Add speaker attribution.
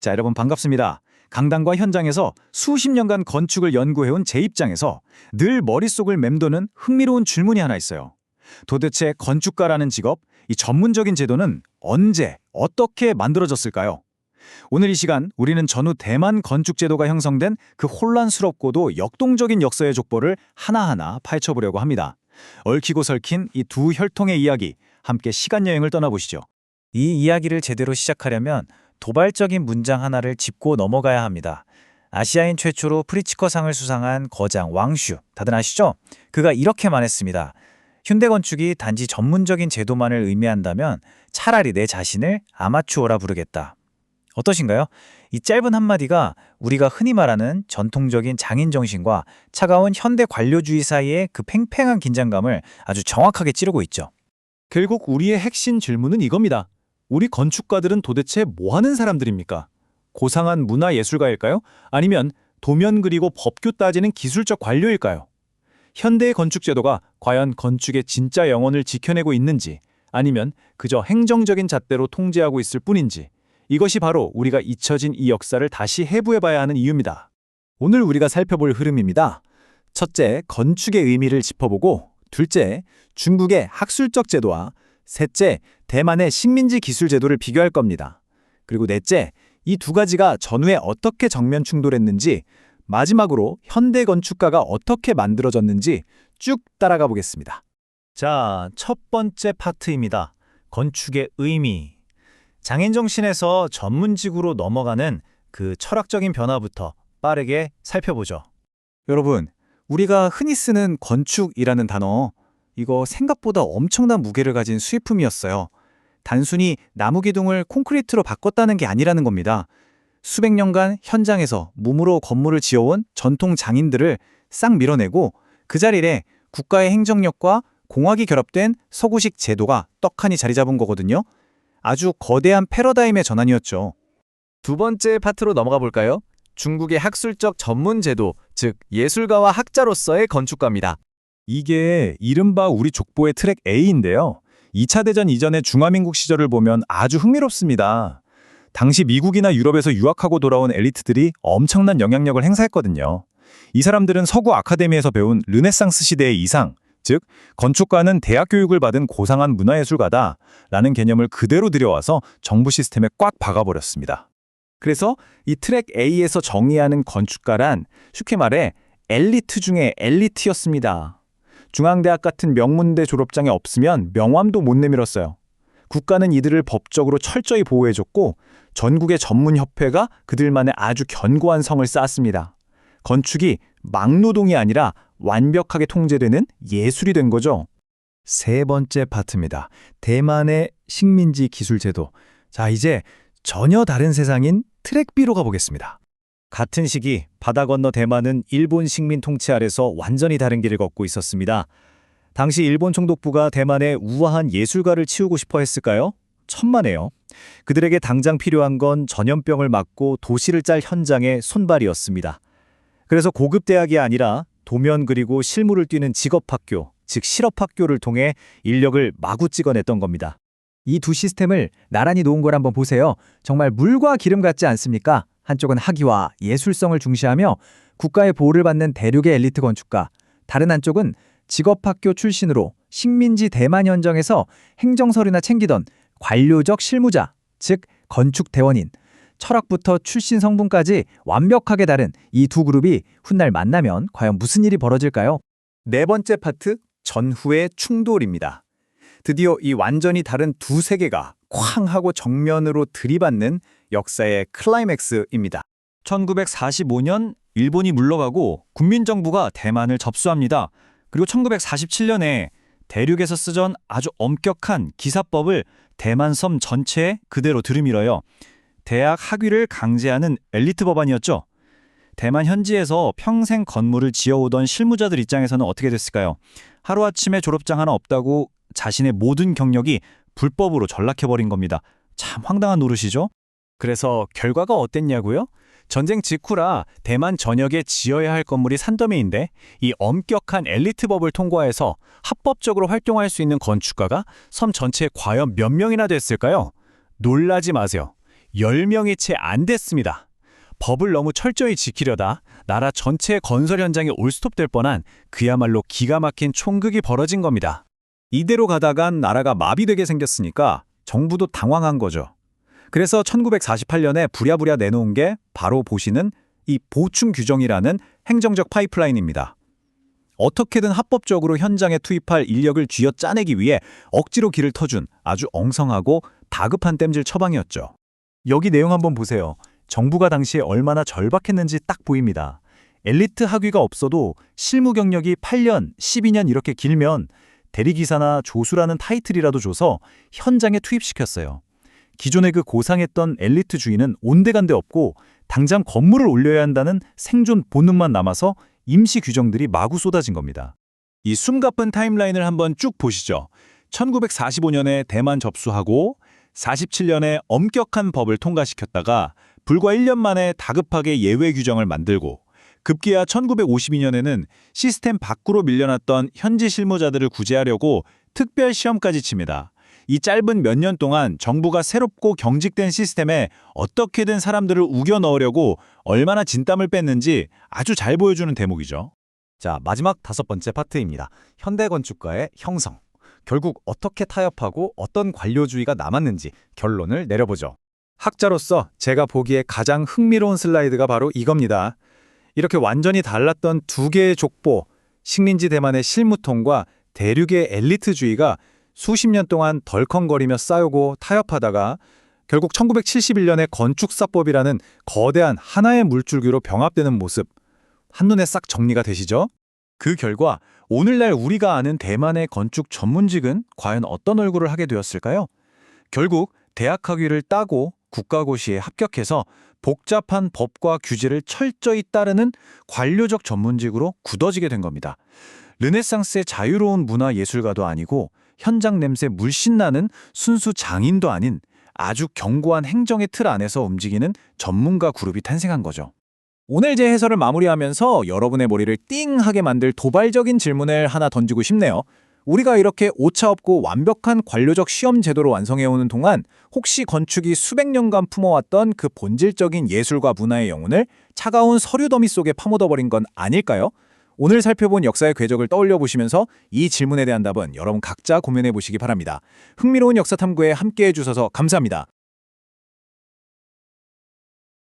Speaker 1: 자, 여러분 반갑습니다. 강당과 현장에서 수십 년간 건축을 연구해온 제 입장에서 늘 머릿속을 맴도는 흥미로운 질문이 하나 있어요. 도대체 건축가라는 직업, 이 전문적인 제도는 언제, 어떻게 만들어졌을까요? 오늘 이 시간 우리는 전후 대만 건축 제도가 형성된 그 혼란스럽고도 역동적인 역사의 족보를 하나하나 파헤쳐보려고 합니다. 얽히고 설킨 이 두 혈통의 이야기, 함께 시간 여행을 떠나보시죠.
Speaker 2: 이 이야기를 제대로 시작하려면 도발적인 문장 하나를 짚고 넘어가야 합니다. 아시아인 최초로 프리츠커상을 수상한 거장 왕슈, 다들 아시죠? 그가 이렇게 말했습니다. 현대 건축이 단지 전문적인 제도만을 의미한다면 차라리 내 자신을 아마추어라 부르겠다. 어떠신가요? 이 짧은 한마디가 우리가 흔히 말하는 전통적인 장인 정신과 차가운 현대 관료주의 사이의 그 팽팽한 긴장감을 아주 정확하게 찌르고 있죠.
Speaker 3: 결국 우리의 핵심 질문은 이겁니다. 우리 건축가들은 도대체 뭐 하는 사람들입니까? 고상한 문화예술가일까요? 아니면 도면 그리고 법규 따지는 기술적 관료일까요? 현대의 건축 제도가 과연 건축의 진짜 영혼을 지켜내고 있는지, 아니면 그저 행정적인 잣대로 통제하고 있을 뿐인지, 이것이 바로 우리가 잊혀진 이 역사를 다시 해부해봐야 하는 이유입니다. 오늘 우리가 살펴볼 흐름입니다. 첫째, 건축의 의미를 짚어보고, 둘째, 중국의 학술적 제도와 셋째, 대만의 식민지 기술 제도를 비교할 겁니다. 그리고 넷째, 이 두 가지가 전후에 어떻게 정면 충돌했는지, 마지막으로 현대 건축가가 어떻게 만들어졌는지 쭉 따라가 보겠습니다.
Speaker 2: 자, 첫 번째 파트입니다. 건축의 의미. 장인 정신에서 전문직으로 넘어가는 그 철학적인 변화부터 빠르게 살펴보죠.
Speaker 1: 여러분, 우리가 흔히 쓰는 건축이라는 단어, 이거 생각보다 엄청난 무게를 가진 수입품이었어요. 단순히 나무 기둥을 콘크리트로 바꿨다는 게 아니라는 겁니다. 수백 년간 현장에서 몸으로 건물을 지어온 전통 장인들을 싹 밀어내고 그 자리에 국가의 행정력과 공학이 결합된 서구식 제도가 떡하니 자리 잡은 거거든요. 아주 거대한 패러다임의 전환이었죠.
Speaker 3: 두 번째 파트로 넘어가 볼까요? 중국의 학술적 전문 제도, 즉 예술가와 학자로서의 건축가입니다.
Speaker 1: 이게 이른바 우리 족보의 트랙 A인데요. 2차 대전 이전의 중화민국 시절을 보면 아주 흥미롭습니다. 당시 미국이나 유럽에서 유학하고 돌아온 엘리트들이 엄청난 영향력을 행사했거든요. 이 사람들은 서구 아카데미에서 배운 르네상스 시대의 이상, 즉 건축가는 대학 교육을 받은 고상한 문화예술가다라는 개념을 그대로 들여와서 정부 시스템에 꽉 박아버렸습니다. 그래서 이 트랙 A에서 정의하는 건축가란 쉽게 말해 엘리트 중에 엘리트였습니다. 중앙대학 같은 명문대 졸업장이 없으면 명함도 못 내밀었어요. 국가는 이들을 법적으로 철저히 보호해줬고 전국의 전문협회가 그들만의 아주 견고한 성을 쌓았습니다. 건축이 막노동이 아니라 완벽하게 통제되는 예술이 된 거죠. 세 번째 파트입니다. 대만의 식민지 기술 제도. 자, 이제 전혀 다른 세상인 트랙 B로 가보겠습니다.
Speaker 2: 같은 시기 바다 건너 대만은 일본 식민 통치 아래서 완전히 다른 길을 걷고 있었습니다. 당시 일본 총독부가 대만에 우아한 예술가를 치우고 싶어 했을까요? 천만에요. 그들에게 당장 필요한 건 전염병을 막고 도시를 짤 현장의 손발이었습니다. 그래서 고급 대학이 아니라 도면 그리고 실물을 띄는 직업학교, 즉 실업학교를 통해 인력을 마구 찍어냈던 겁니다.
Speaker 4: 이 두 시스템을 나란히 놓은 걸 한번 보세요. 정말 물과 기름 같지 않습니까? 한쪽은 학위와 예술성을 중시하며 국가의 보호를 받는 대륙의 엘리트 건축가, 다른 한쪽은 직업학교 출신으로 식민지 대만 현정에서 행정서류나 챙기던 관료적 실무자, 즉 건축대원인, 철학부터 출신 성분까지 완벽하게 다른 이 두 그룹이 훗날 만나면 과연 무슨 일이 벌어질까요?
Speaker 1: 네 번째 파트, 전후의 충돌입니다. 드디어 이 완전히 다른 두 세계가 쾅 하고 정면으로 들이받는 역사의 클라이맥스입니다.
Speaker 2: 1945년 일본이 물러가고 국민정부가 대만을 접수합니다. 그리고 1947년에 대륙에서 쓰던 아주 엄격한 기사법을 대만 섬 전체에 그대로 들이밀어요. 대학 학위를 강제하는 엘리트 법안이었죠. 대만 현지에서 평생 건물을 지어오던 실무자들 입장에서는 어떻게 됐을까요? 하루아침에 졸업장 하나 없다고 자신의 모든 경력이 불법으로 전락해버린 겁니다. 참 황당한 노릇이죠?
Speaker 3: 그래서 결과가 어땠냐고요? 전쟁 직후라 대만 전역에 지어야 할 건물이 산더미인데 이 엄격한 엘리트법을 통과해서 합법적으로 활동할 수 있는 건축가가 섬 전체에 과연 몇 명이나 됐을까요? 놀라지 마세요. 10명이 채 안 됐습니다. 법을 너무 철저히 지키려다 나라 전체 건설 현장에 올스톱될 뻔한 그야말로 기가 막힌 총극이 벌어진 겁니다.
Speaker 1: 이대로 가다간 나라가 마비되게 생겼으니까 정부도 당황한 거죠. 그래서 1948년에 부랴부랴 내놓은 게 바로 보시는 이 보충 규정이라는 행정적 파이프라인입니다. 어떻게든 합법적으로 현장에 투입할 인력을 쥐어짜내기 위해 억지로 길을 터준 아주 엉성하고 다급한 땜질 처방이었죠.
Speaker 3: 여기 내용 한번 보세요. 정부가 당시에 얼마나 절박했는지 딱 보입니다. 엘리트 학위가 없어도 실무 경력이 8년, 12년 이렇게 길면 대리기사나 조수라는 타이틀이라도 줘서 현장에 투입시켰어요. 기존의 그 고상했던 엘리트 주의는 온데간데 없고 당장 건물을 올려야 한다는 생존 본능만 남아서 임시 규정들이 마구 쏟아진 겁니다.
Speaker 1: 이 숨가쁜 타임라인을 한번 쭉 보시죠. 1945년에 대만 접수하고 47년에 엄격한 법을 통과시켰다가 불과 1년 만에 다급하게 예외 규정을 만들고 급기야 1952년에는 시스템 밖으로 밀려났던 현지 실무자들을 구제하려고 특별 시험까지 칩니다. 이 짧은 몇 년 동안 정부가 새롭고 경직된 시스템에 어떻게든 사람들을 우겨 넣으려고 얼마나 진땀을 뺐는지 아주 잘 보여주는 대목이죠.
Speaker 3: 자, 마지막 5번째 파트입니다. 현대 건축가의 형성. 결국 어떻게 타협하고 어떤 관료주의가 남았는지 결론을 내려보죠.
Speaker 1: 학자로서 제가 보기에 가장 흥미로운 슬라이드가 바로 이겁니다. 이렇게 완전히 달랐던 두 개의 족보, 식민지 대만의 실무통과 대륙의 엘리트주의가 수십 년 동안 덜컹거리며 싸우고 타협하다가 결국 1971년에 건축사법이라는 거대한 하나의 물줄기로 병합되는 모습, 한눈에 싹 정리가 되시죠? 그 결과 오늘날 우리가 아는 대만의 건축 전문직은 과연 어떤 얼굴을 하게 되었을까요? 결국 대학 학위를 따고 국가고시에 합격해서 복잡한 법과 규제를 철저히 따르는 관료적 전문직으로 굳어지게 된 겁니다. 르네상스의 자유로운 문화 예술가도 아니고 현장 냄새 물씬 나는 순수 장인도 아닌 아주 견고한 행정의 틀 안에서 움직이는 전문가 그룹이 탄생한 거죠. 오늘 제 해설을 마무리하면서 여러분의 머리를 띵하게 만들 도발적인 질문을 하나 던지고 싶네요. 우리가 이렇게 오차없고 완벽한 관료적 시험 제도를 완성해오는 동안 혹시 건축이 수백 년간 품어왔던 그 본질적인 예술과 문화의 영혼을 차가운 서류 더미 속에 파묻어버린 건 아닐까요? 오늘 살펴본 역사의 궤적을 떠올려 보시면서 이 질문에 대한 답은 여러분 각자 고민해 보시기 바랍니다. 흥미로운 역사 탐구에 함께해 주셔서 감사합니다.